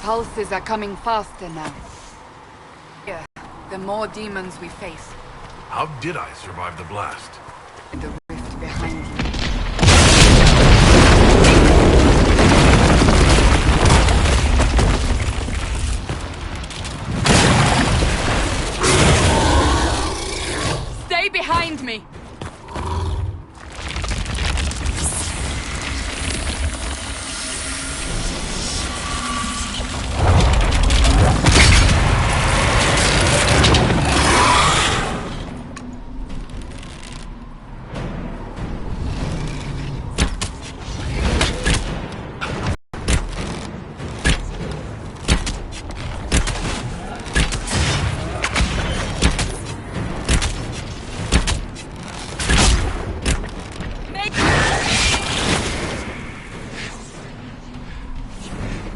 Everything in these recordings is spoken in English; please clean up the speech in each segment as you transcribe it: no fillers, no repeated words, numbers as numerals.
pulses are coming faster now. Yeah, the more demons we face. How did I survive the blast? The rift behind you. Stay behind me!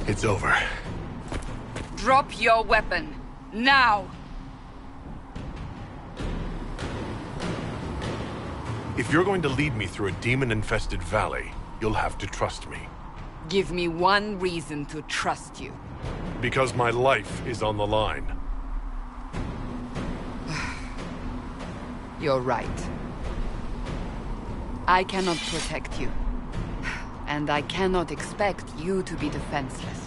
It's over. Drop your weapon. Now! If you're going to lead me through a demon-infested valley, you'll have to trust me. Give me one reason to trust you. Because my life is on the line. You're right. I cannot protect you. And I cannot expect you to be defenseless.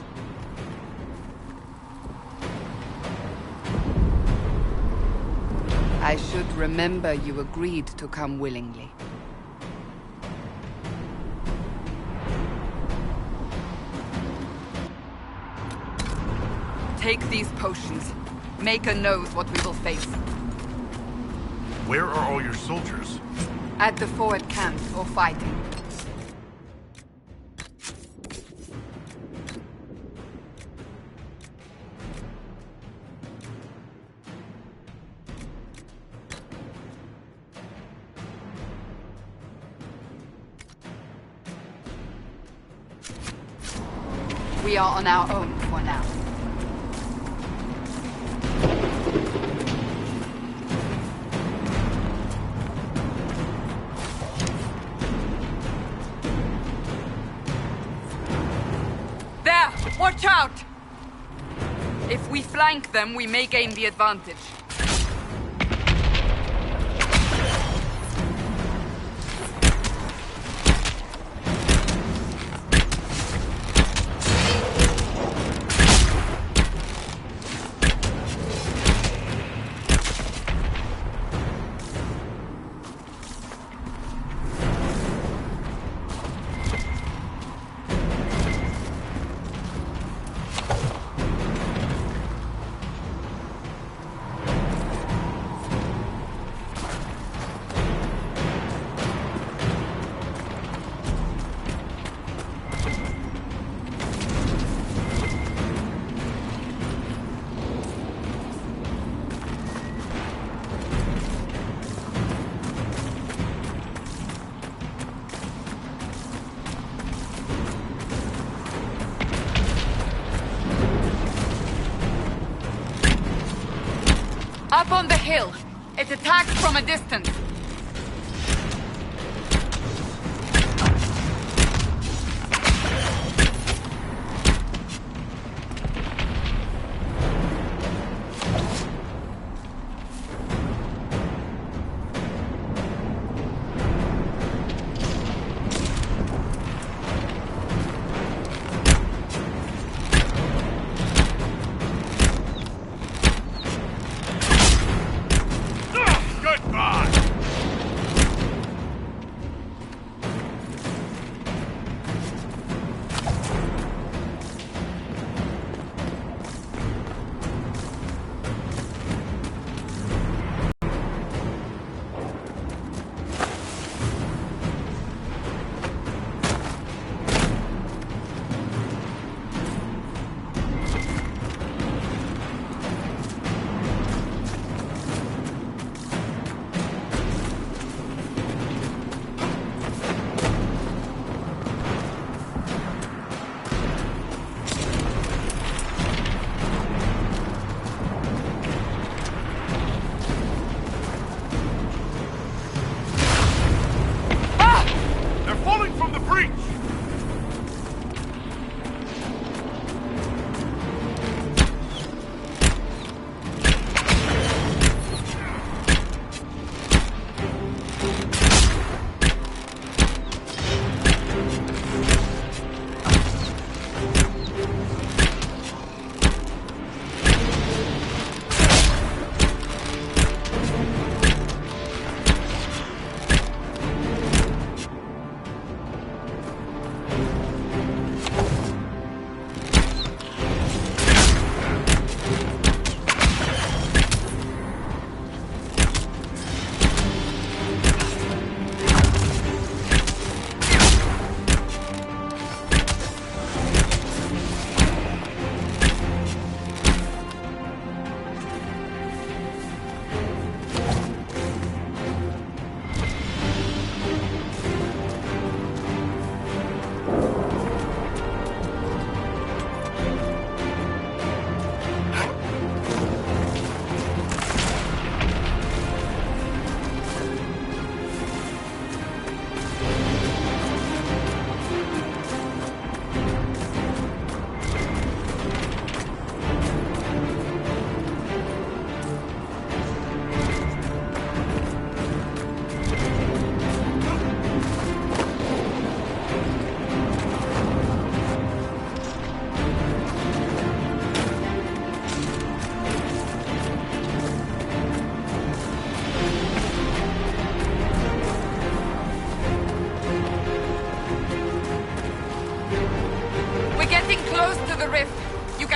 I should remember you agreed to come willingly. Take these potions. Maker knows what we will face. Where are all your soldiers? At the forward camp or fighting. We are on our own for now. There! Watch out! If we flank them, we may gain the advantage. Up on the hill. It attacks from a distance. Goodbye!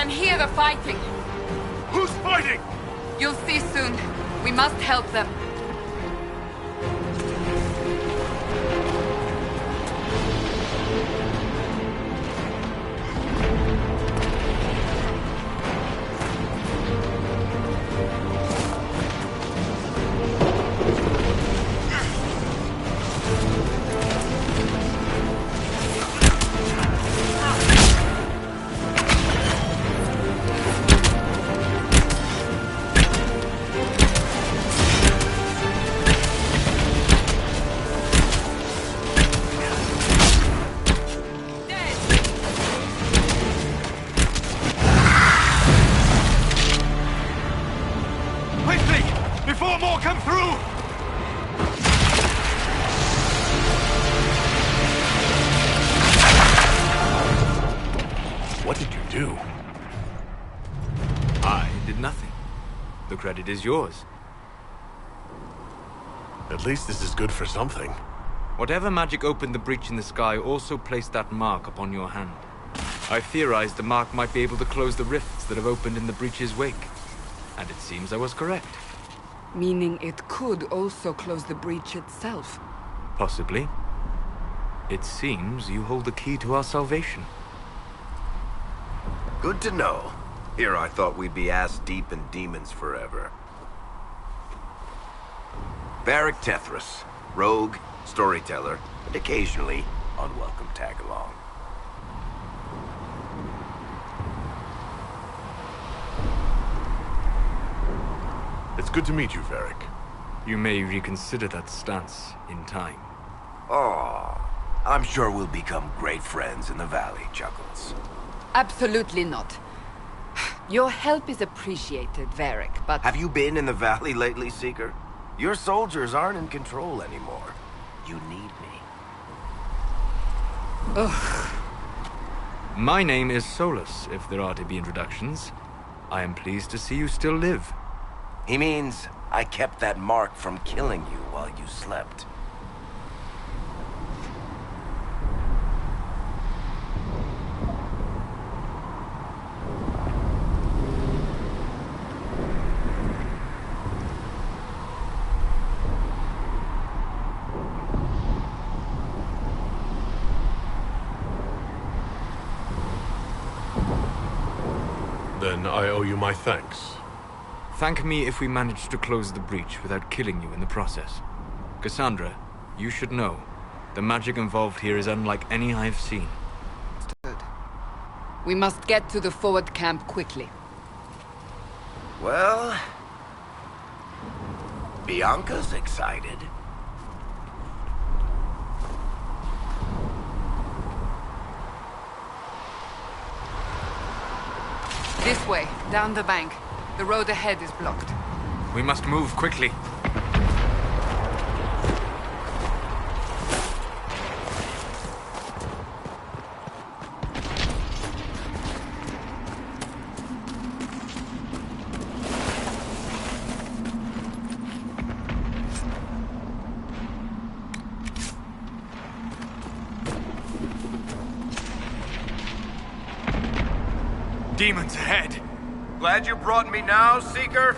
can hear the fighting. Who's fighting? You'll see soon. We must help them. Before more come through! What did you do? I did nothing. The credit is yours. At least this is good for something. Whatever magic opened the breach in the sky also placed that mark upon your hand. I theorized the mark might be able to close the rifts that have opened in the breach's wake. And it seems I was correct. Meaning it could also close the breach itself. Possibly. It seems you hold the key to our salvation. Good to know. Here I thought we'd be ass-deep in demons forever. Varric Tethras, rogue, storyteller, and occasionally unwelcome tag-along. It's good to meet you, Varric. You may reconsider that stance in time. Oh, I'm sure we'll become great friends in the valley, Chuckles. Absolutely not. Your help is appreciated, Varric, but... Have you been in the valley lately, Seeker? Your soldiers aren't in control anymore. You need me. Ugh. My name is Solus, if there are to be introductions. I am pleased to see you still live. He means I kept that mark from killing you while you slept. Then I owe you my thanks. Thank me if we manage to close the breach without killing you in the process. Cassandra, you should know. The magic involved here is unlike any I've seen. Good. We must get to the forward camp quickly. Well... Bianca's excited. This way, down the bank. The road ahead is blocked. We must move quickly. Demons ahead! Glad you brought me now, Seeker?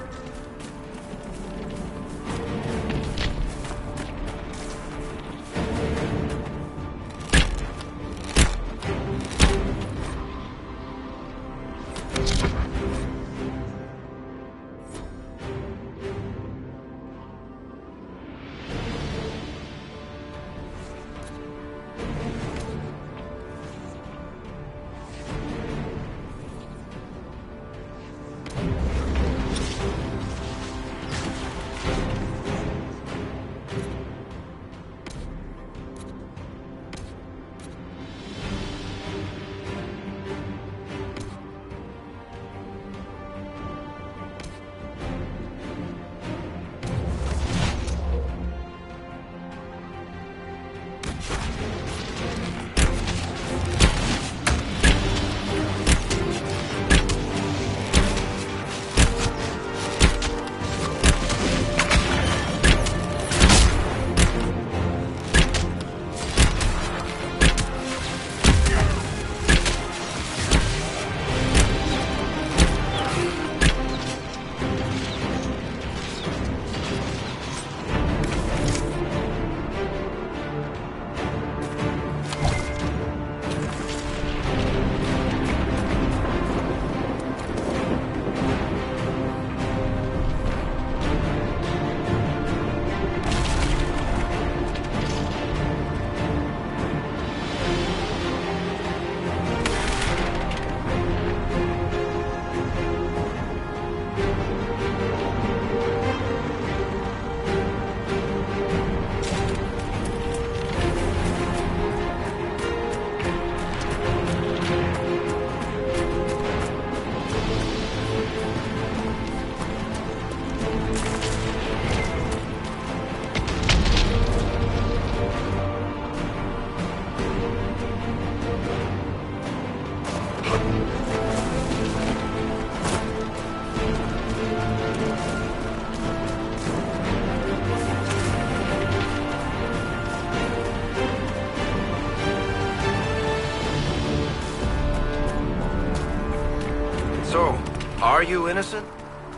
So, are you innocent?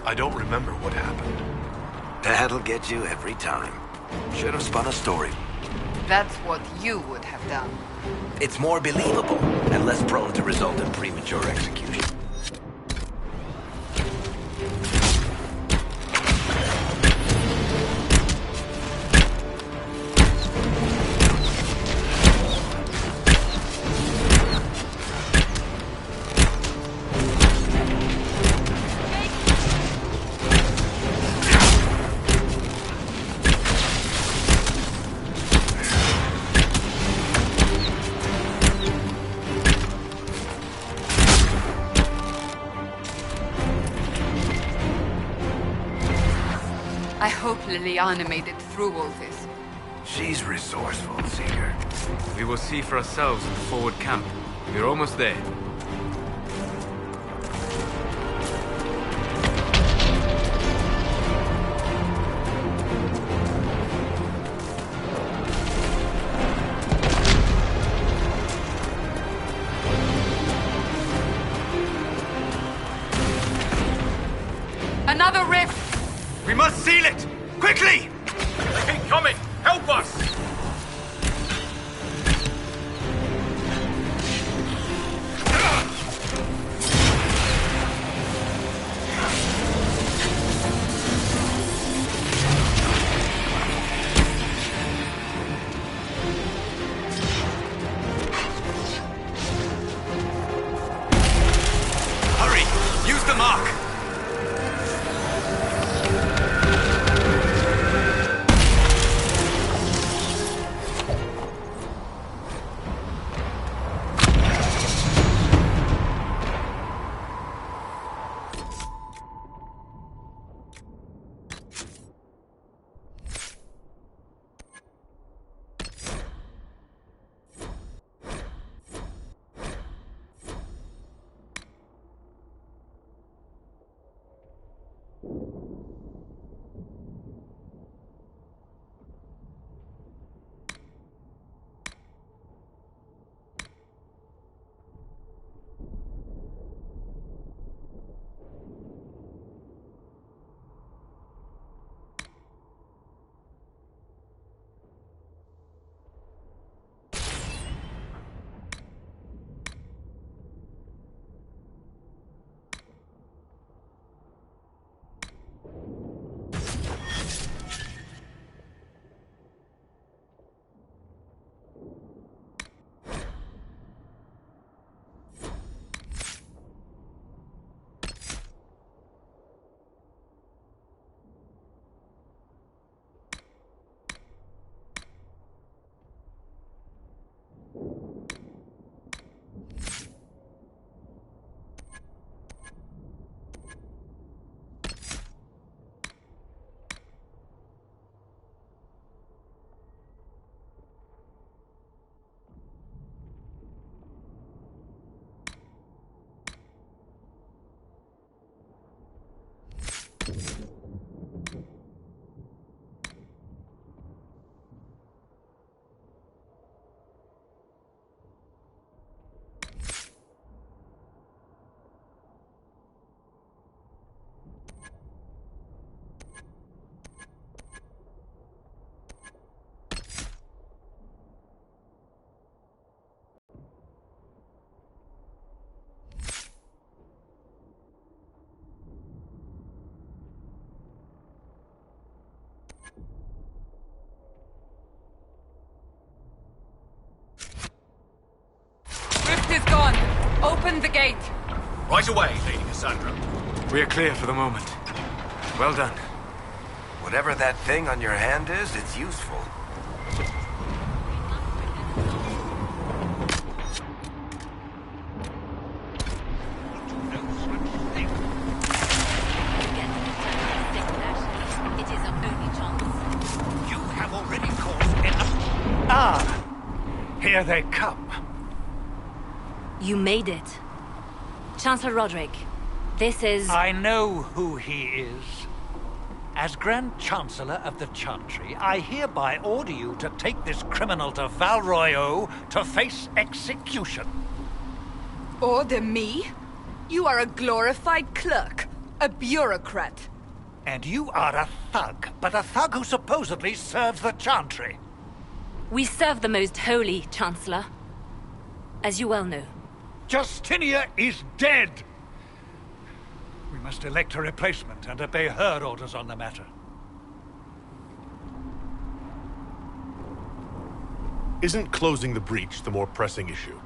I don't remember what happened. That'll get you every time. Should have spun a story. That's what you would have done. It's more believable and less prone to result in premature execution. I hope Liliana made it through all this. She's resourceful, Seeker. We will see for ourselves at the forward camp. We're almost there. Another rift! We must seal it! Quickly! Keep coming! Help us! Hurry! Use the mark! Rift is gone. Open the gate. Right away, Lady Cassandra. We are clear for the moment. Well done. Whatever that thing on your hand is, it's useful. You have already caused enough. Here they come. You made it. Chancellor Roderick, this is... I know who he is. As Grand Chancellor of the Chantry, I hereby order you to take this criminal to Val Royeaux to face execution. Order me? You are a glorified clerk, a bureaucrat. And you are a thug, but a thug who supposedly serves the Chantry. We serve the most holy, Chancellor. As you well know. Justinia is dead! We must elect a replacement and obey her orders on the matter. Isn't closing the breach the more pressing issue?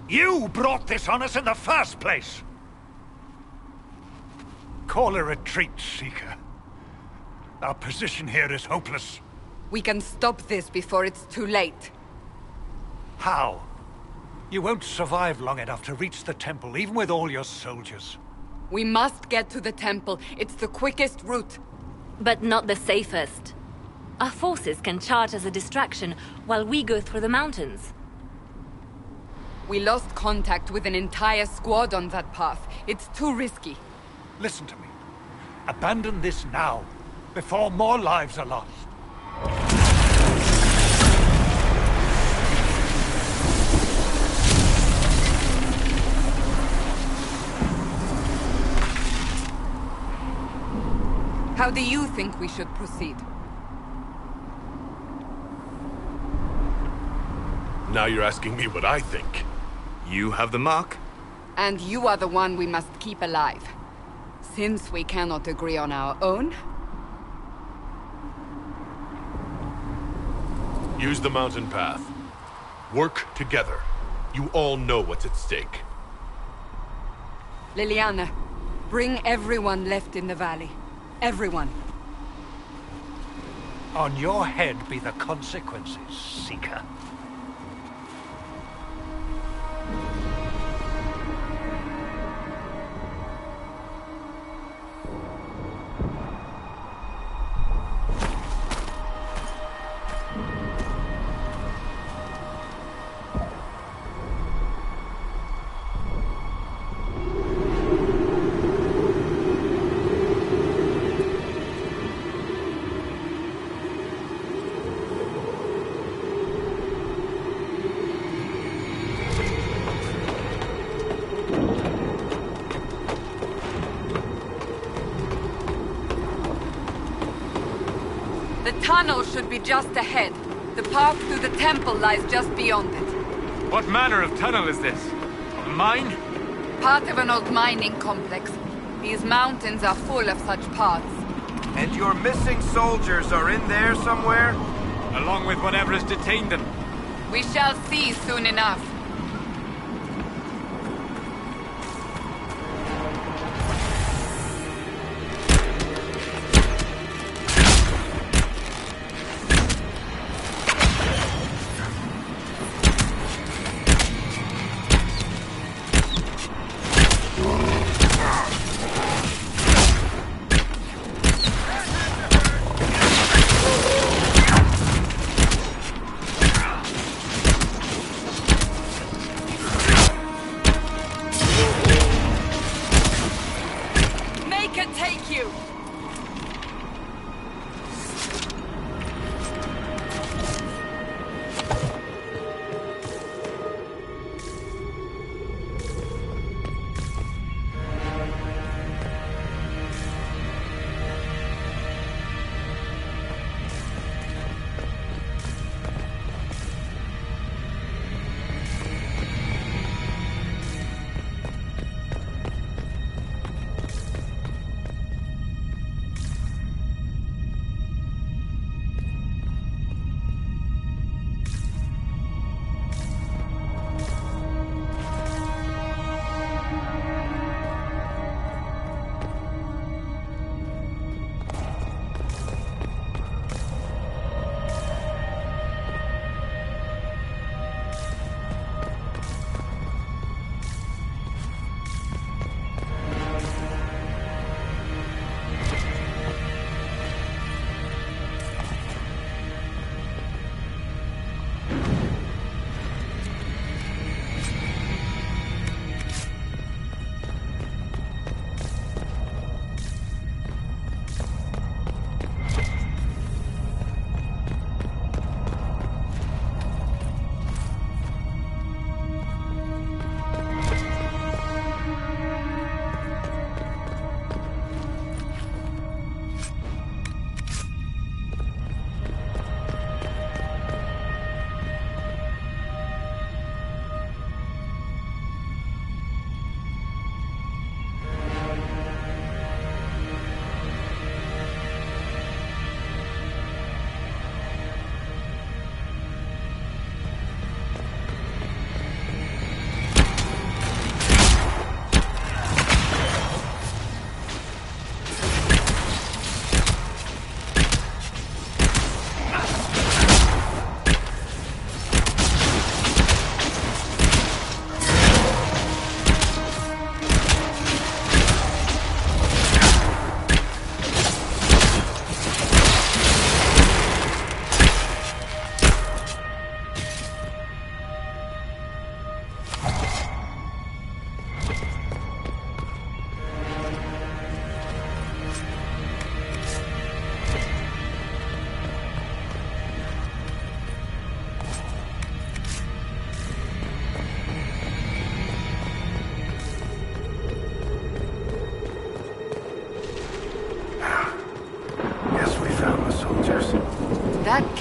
You brought this on us in the first place! Call a retreat, Seeker. Our position here is hopeless. We can stop this before it's too late. How? You won't survive long enough to reach the temple, even with all your soldiers. We must get to the temple. It's the quickest route. But not the safest. Our forces can charge as a distraction while we go through the mountains. We lost contact with an entire squad on that path. It's too risky. Listen to me. Abandon this now, before more lives are lost. How do you think we should proceed? Now you're asking me what I think. You have the mark? And you are the one we must keep alive. Since we cannot agree on our own... Use the mountain path. Work together. You all know what's at stake. Liliana, bring everyone left in the valley. Everyone. On your head be the consequences, Seeker. The tunnel should be just ahead. The path to the temple lies just beyond it. What manner of tunnel is this? A mine? Part of an old mining complex. These mountains are full of such paths. And your missing soldiers are in there somewhere? Along with whatever has detained them. We shall see soon enough.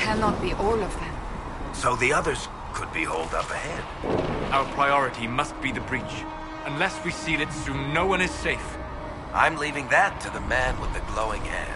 cannot be all of them. So the others could be holed up ahead. Our priority must be the breach. Unless we seal it soon, no one is safe. I'm leaving that to the man with the glowing hand.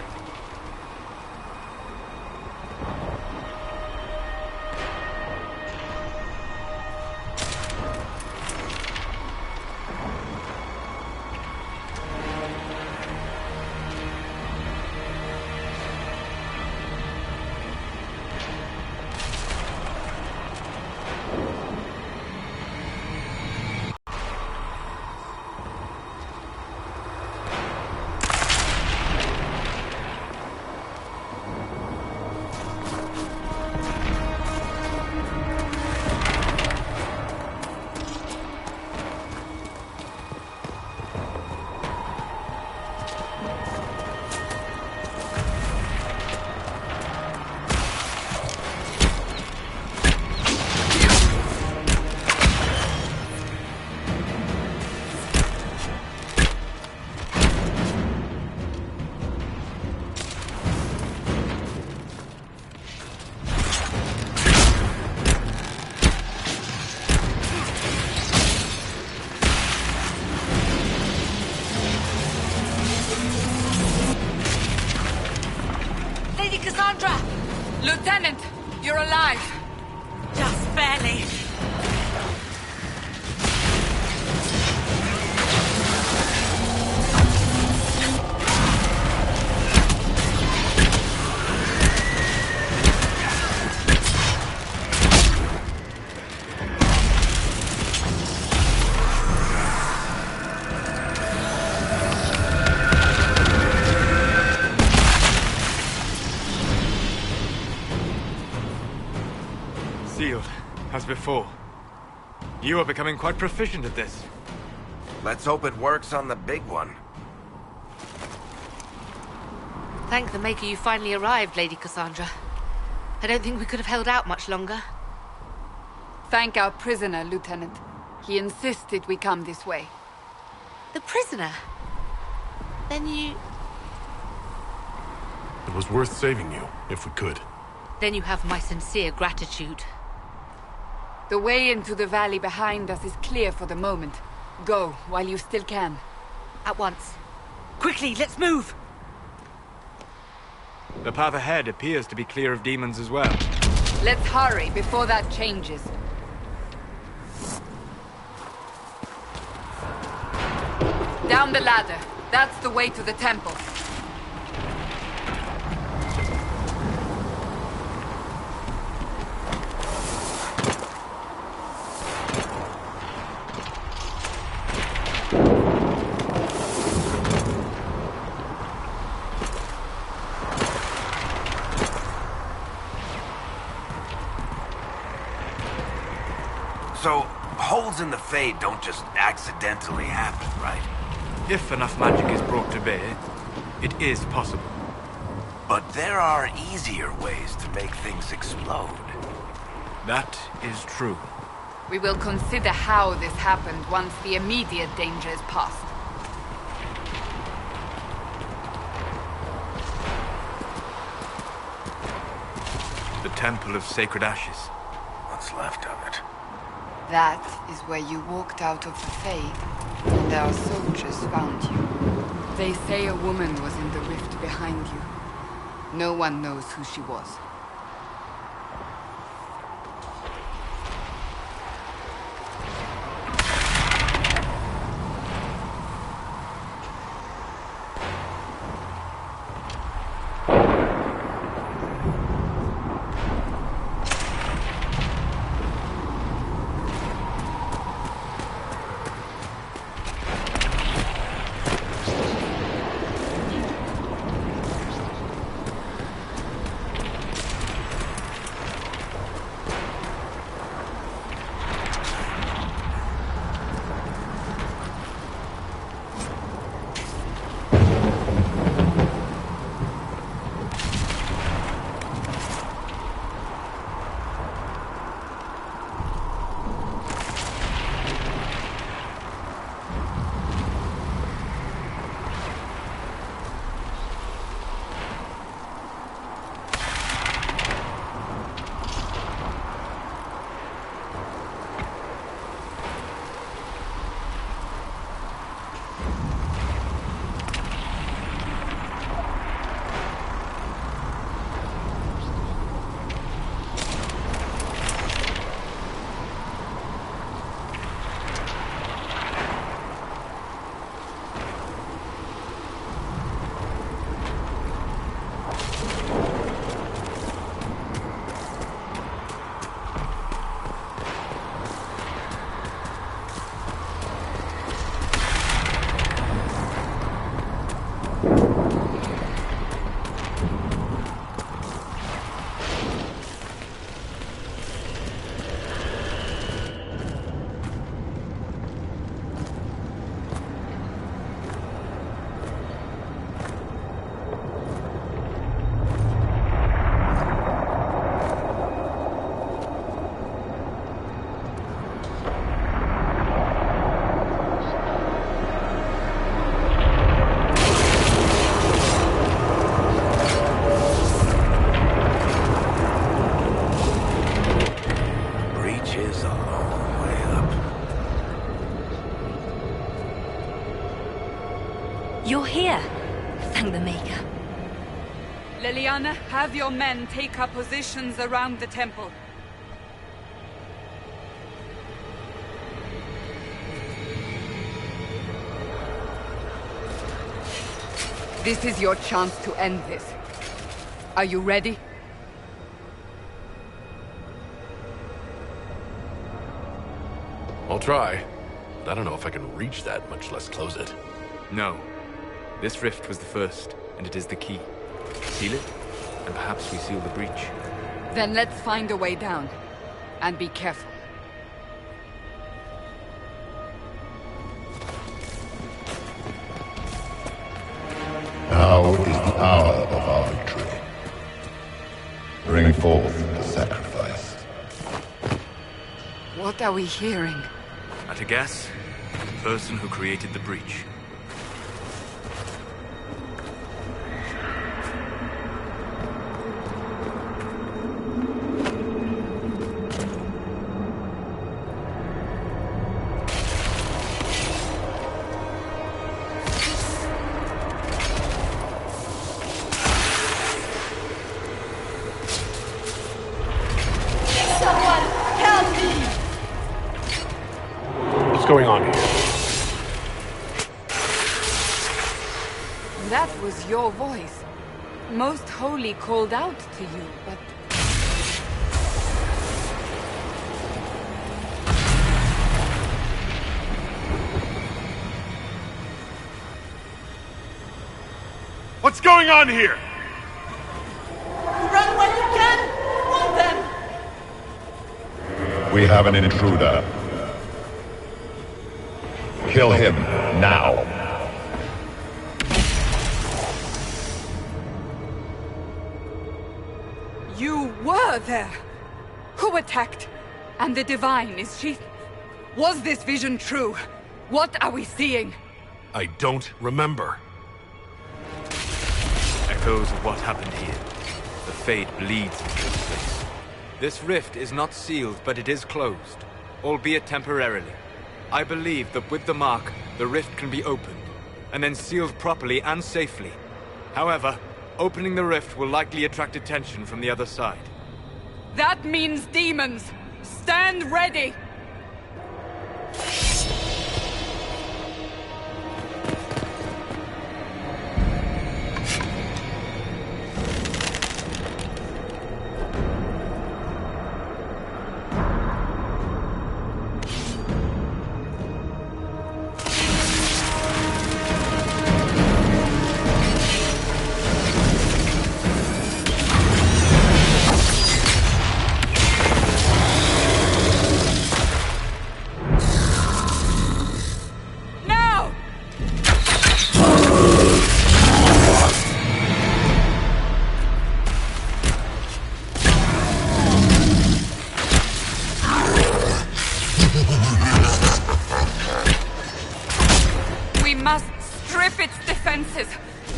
Lieutenant, you're alive. Just barely. Sealed, as before. You are becoming quite proficient at this. Let's hope it works on the big one. Thank the Maker you finally arrived, Lady Cassandra. I don't think we could have held out much longer. Thank our prisoner, Lieutenant. He insisted we come this way. The prisoner? Then you... It was worth saving you, if we could. Then you have my sincere gratitude. The way into the valley behind us is clear for the moment. Go, while you still can. At once. Quickly, let's move! The path ahead appears to be clear of demons as well. Let's hurry before that changes. Down the ladder. That's the way to the temple. So, holes in the Fade don't just accidentally happen, right? If enough magic is brought to bear, it is possible. But there are easier ways to make things explode. That is true. We will consider how this happened once the immediate danger is past. The Temple of Sacred Ashes. What's left of it? That is where you walked out of the Fade, and our soldiers found you. They say a woman was in the rift behind you. No one knows who she was. You're here. Thank the Maker. Liliana, have your men take up positions around the temple. This is your chance to end this. Are you ready? I'll try, but I don't know if I can reach that, much less close it. No. This rift was the first, and it is the key. Seal it, and perhaps we seal the breach. Then let's find a way down. And be careful. Now is the hour of our victory. Bring forth the sacrifice. What are we hearing? At a guess, the person who created the breach. What's going on here? That was your voice. Most Holy called out to you, but... What's going on here? Run when you can! Run them! We have an intruder. Kill him now. You were there! Who attacked? And the Divine, is she... Was this vision true? What are we seeing? I don't remember. Echoes of what happened here. The fate bleeds into this place. This rift is not sealed, but it is closed, albeit temporarily. I believe that with the mark, the rift can be opened, and then sealed properly and safely. However, opening the rift will likely attract attention from the other side. That means demons! Stand ready!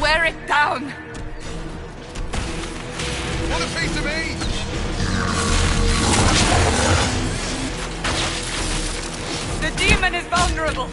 Wear it down! Want a piece of me? The demon is vulnerable!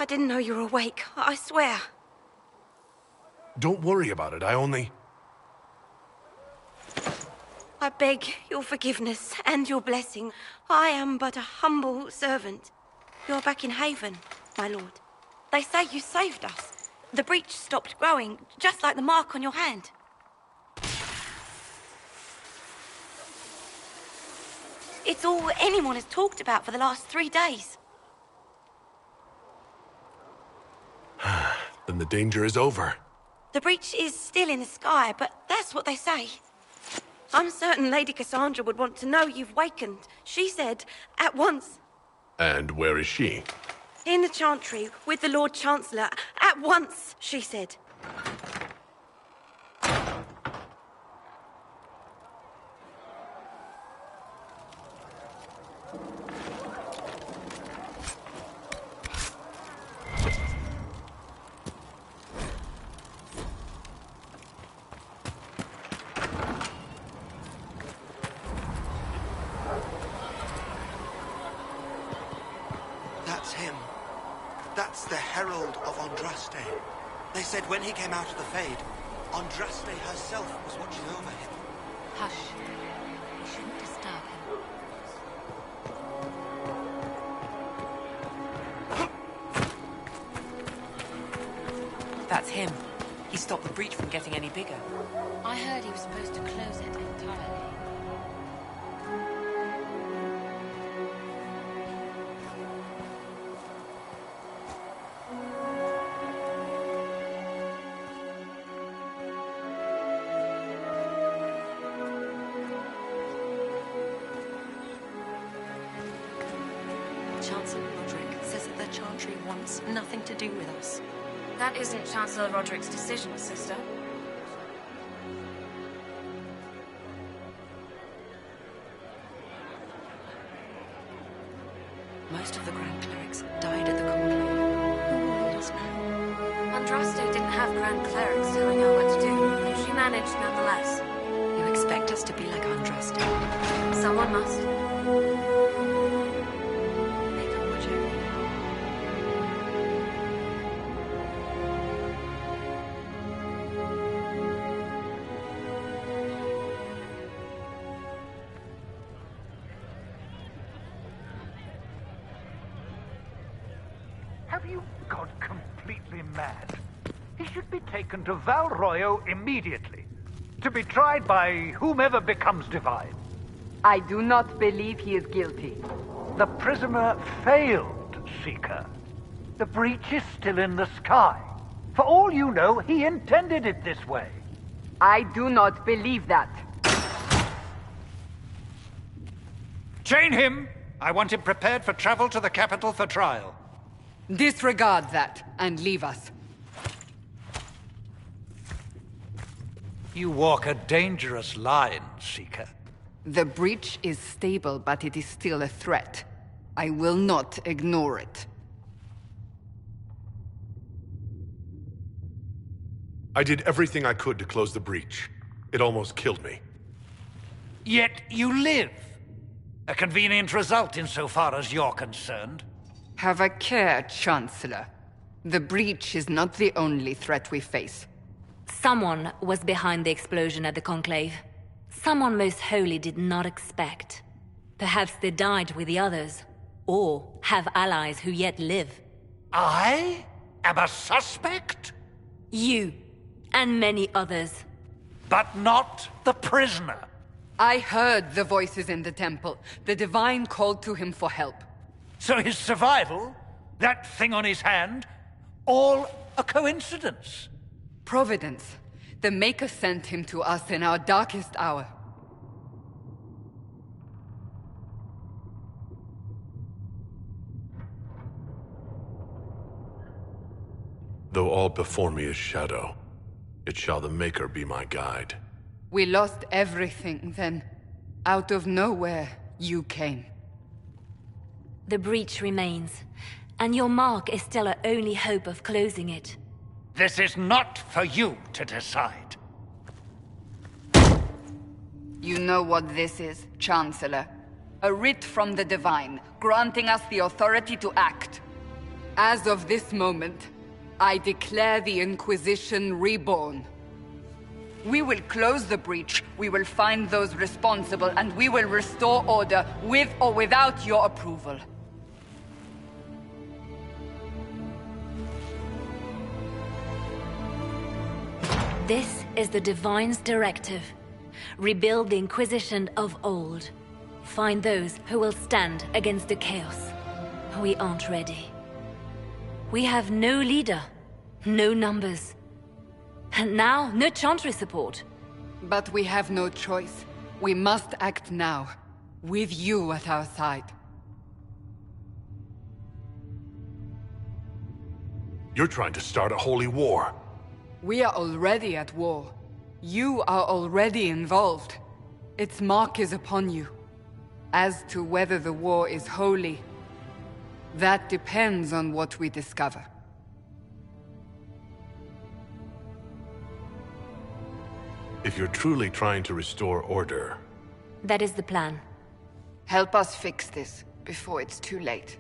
didn't know you were awake, I swear. Don't worry about it, I beg your forgiveness and your blessing. I am but a humble servant. You're back in Haven, my lord. They say you saved us. The breach stopped growing, just like the mark on your hand. It's all anyone has talked about for the last 3 days. Then the danger is over. The breach is still in the sky, but that's what they say. I'm certain Lady Cassandra would want to know you've wakened. She said, at once. And where is she? In the Chantry, with the Lord Chancellor. At once, she said. That's him. That's the Herald of Andraste. They said when he came out of the Fade, Andraste herself was watching over him. Hush. We shouldn't disturb him. That's him. He stopped the breach from getting any bigger. I heard he was supposed to close it entirely. Chancellor Roderick says that the Chantry wants nothing to do with us. That isn't Chancellor Roderick's decision, sister. Most of the Grand Clerics died at the conclave. Who will lead us now? Andraste didn't have Grand Clerics telling her what to do. She managed nonetheless. You expect us to be like Andraste? Someone must. They can watch over you. Have you gone completely mad? He should be taken to Val Royo immediately, to be tried by whomever becomes divine. I do not believe he is guilty. The prisoner failed, Seeker. The breach is still in the sky. For all you know, he intended it this way. I do not believe that. Chain him! I want him prepared for travel to the capital for trial. Disregard that and leave us. You walk a dangerous line, Seeker. The breach is stable, but it is still a threat. I will not ignore it. I did everything I could to close the breach. It almost killed me. Yet you live. A convenient result insofar as you're concerned. Have a care, Chancellor. The breach is not the only threat we face. Someone was behind the explosion at the Conclave. Someone Most Holy did not expect. Perhaps they died with the others, or have allies who yet live. I am a suspect? You, and many others. But not the prisoner. I heard the voices in the temple. The Divine called to him for help. So his survival, that thing on his hand, all a coincidence? Providence. The Maker sent him to us in our darkest hour. Though all before me is shadow, it shall the Maker be my guide. We lost everything then. Out of nowhere, you came. The breach remains, and your mark is still our only hope of closing it. This is not for you to decide. You know what this is, Chancellor. A writ from the Divine, granting us the authority to act. As of this moment, I declare the Inquisition reborn. We will close the breach, we will find those responsible, and we will restore order with or without your approval. This is the Divine's directive. Rebuild the Inquisition of old. Find those who will stand against the chaos. We aren't ready. We have no leader, no numbers. And now, no Chantry support. But we have no choice. We must act now, with you at our side. You're trying to start a holy war. We are already at war. You are already involved. Its mark is upon you. As to whether the war is holy, that depends on what we discover. If you're truly trying to restore order... That is the plan. Help us fix this, before it's too late.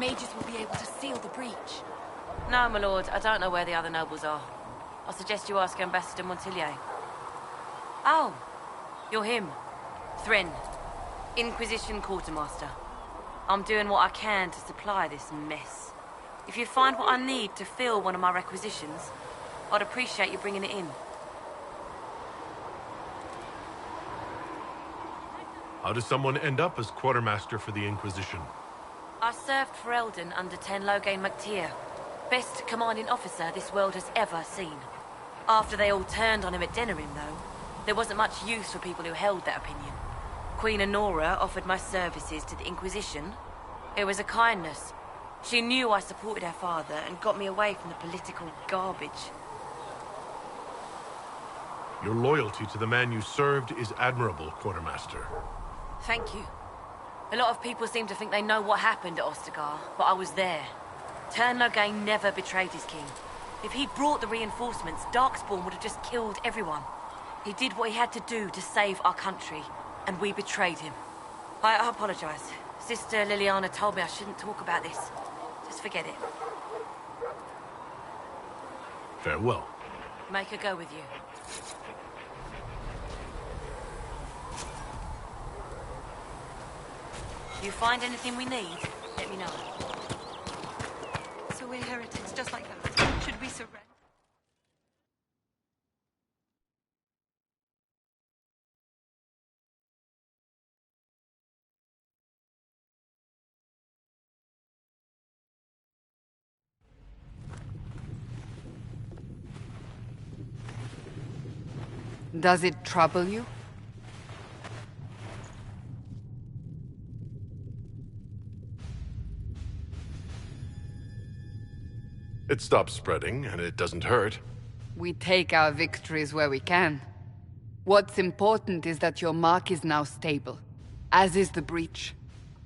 mages will be able to seal the breach. No, my lord. I don't know where the other nobles are. I suggest you ask Ambassador Montillier. Oh, you're him. Thrin, Inquisition Quartermaster. I'm doing what I can to supply this mess. If you find what I need to fill one of my requisitions, I'd appreciate you bringing it in. How does someone end up as quartermaster for the Inquisition? I served for Eldon under Ten Loghain MacTier, best commanding officer this world has ever seen. After they all turned on him at Denerim, though, there wasn't much use for people who held that opinion. Queen Honora offered my services to the Inquisition. It was a kindness. She knew I supported her father and got me away from the political garbage. Your loyalty to the man you served is admirable, Quartermaster. Thank you. A lot of people seem to think they know what happened at Ostagar, but I was there. Ten Loghain never betrayed his king. If he'd brought the reinforcements, Darkspawn would have just killed everyone. He did what he had to do to save our country, and we betrayed him. I apologize. Sister Liliana told me I shouldn't talk about this. Just forget it. Farewell. Make her go with you. You find anything we need, let me know. So we're heretics, just like that. Should we surrender? Does it trouble you? It stops spreading, and it doesn't hurt. We take our victories where we can. What's important is that your mark is now stable, as is the breach.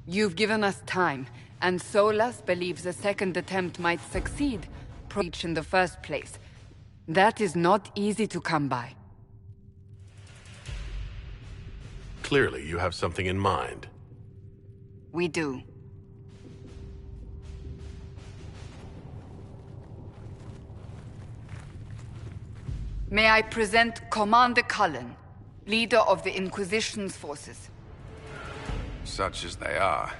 You've given us time, and Solas believes a second attempt might succeed, breach in the first place. That is not easy to come by. Clearly, you have something in mind. We do. May I present Commander Cullen, leader of the Inquisition's forces. Such as they are.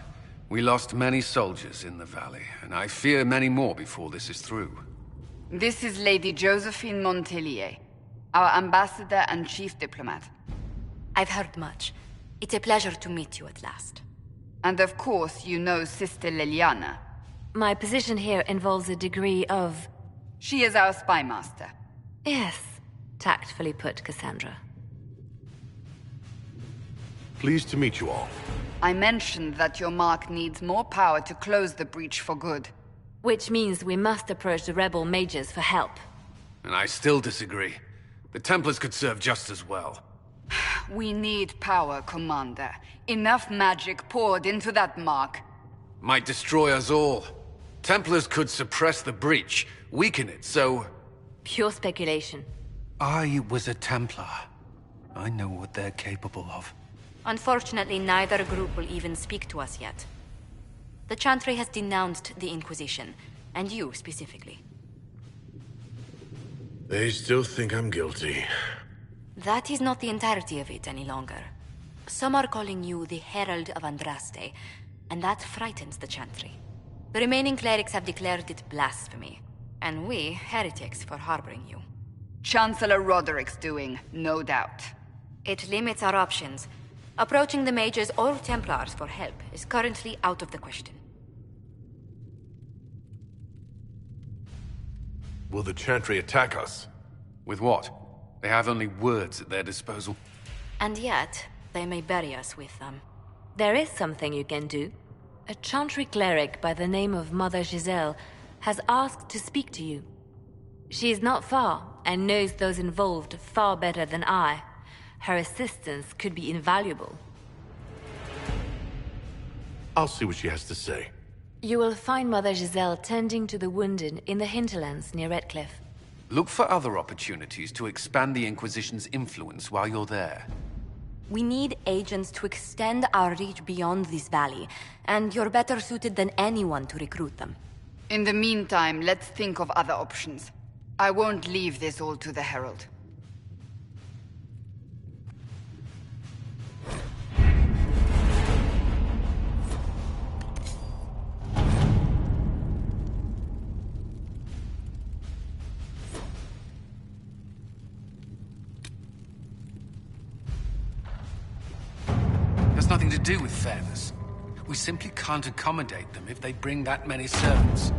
We lost many soldiers in the valley, and I fear many more before this is through. This is Lady Josephine Montelier, our ambassador and chief diplomat. I've heard much. It's a pleasure to meet you at last. And of course, you know Sister Liliana. My position here involves a degree of... She is our spy master. Yes, tactfully put, Cassandra. Pleased to meet you all. I mentioned that your mark needs more power to close the breach for good. Which means we must approach the rebel mages for help. And I still disagree. The Templars could serve just as well. We need power, Commander. Enough magic poured into that mark. Might destroy us all. Templars could suppress the breach, weaken it, so... Pure speculation. I was a Templar. I know what they're capable of. Unfortunately, neither group will even speak to us yet. The Chantry has denounced the Inquisition, and you specifically. They still think I'm guilty. That is not the entirety of it any longer. Some are calling you the Herald of Andraste, and that frightens the Chantry. The remaining clerics have declared it blasphemy, and we, heretics, for harboring you. Chancellor Roderick's doing, no doubt. It limits our options. Approaching the mages or Templars for help is currently out of the question. Will the Chantry attack us? With what? They have only words at their disposal. And yet, they may bury us with them. There is something you can do. A Chantry cleric by the name of Mother Giselle has asked to speak to you. She is not far, and knows those involved far better than I. Her assistance could be invaluable. I'll see what she has to say. You will find Mother Giselle tending to the wounded in the hinterlands near Redcliffe. Look for other opportunities to expand the Inquisition's influence while you're there. We need agents to extend our reach beyond this valley, and you're better suited than anyone to recruit them. In the meantime, let's think of other options. I won't leave this all to the Herald. Has nothing to do with fairness. We simply can't accommodate them if they bring that many servants.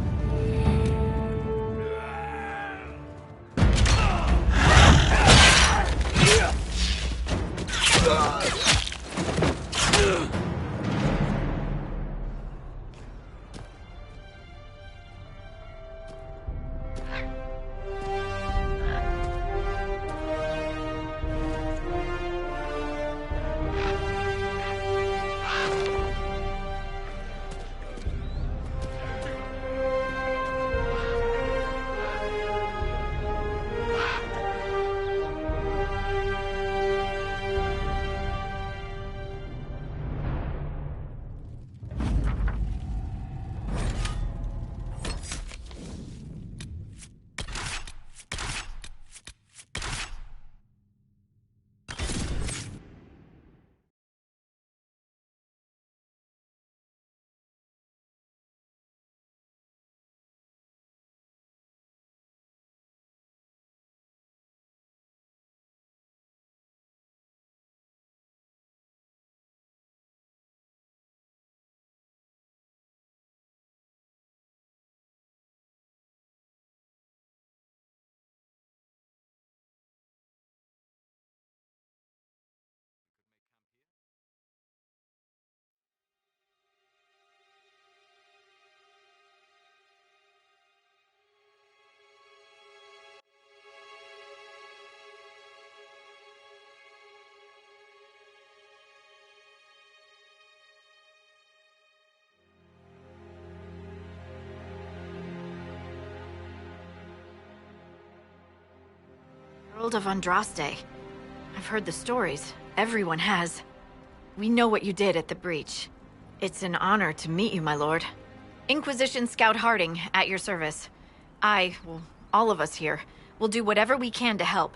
Herald of Andraste. I've heard the stories. Everyone has. We know what you did at the breach. It's an honor to meet you, my lord. Inquisition Scout Harding, at your service. Well, all of us here, will do whatever we can to help.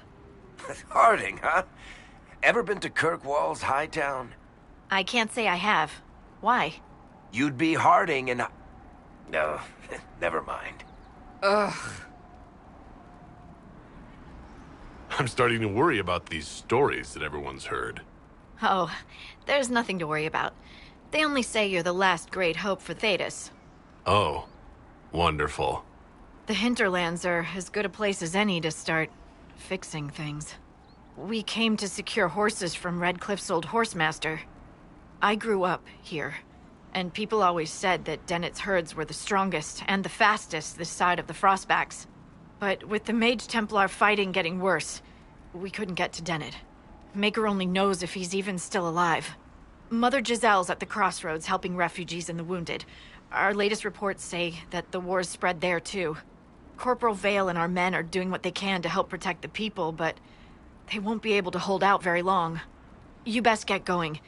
Harding, huh? Ever been to Kirkwall's Hightown? I can't say I have. Why? You'd be Harding and... No, never mind. Ugh. I'm starting to worry about these stories that everyone's heard. Oh, there's nothing to worry about. They only say you're the last great hope for Thetis. Oh, wonderful. The hinterlands are as good a place as any to start fixing things. We came to secure horses from Redcliffe's old horsemaster. I grew up here, and people always said that Dennett's herds were the strongest and the fastest this side of the Frostbacks. But with the Mage Templar fighting getting worse, we couldn't get to Dennett. Maker only knows if he's even still alive. Mother Giselle's at the crossroads helping refugees and the wounded. Our latest reports say that the war's spread there too. Corporal Vale and our men are doing what they can to help protect the people, but they won't be able to hold out very long. You best get going.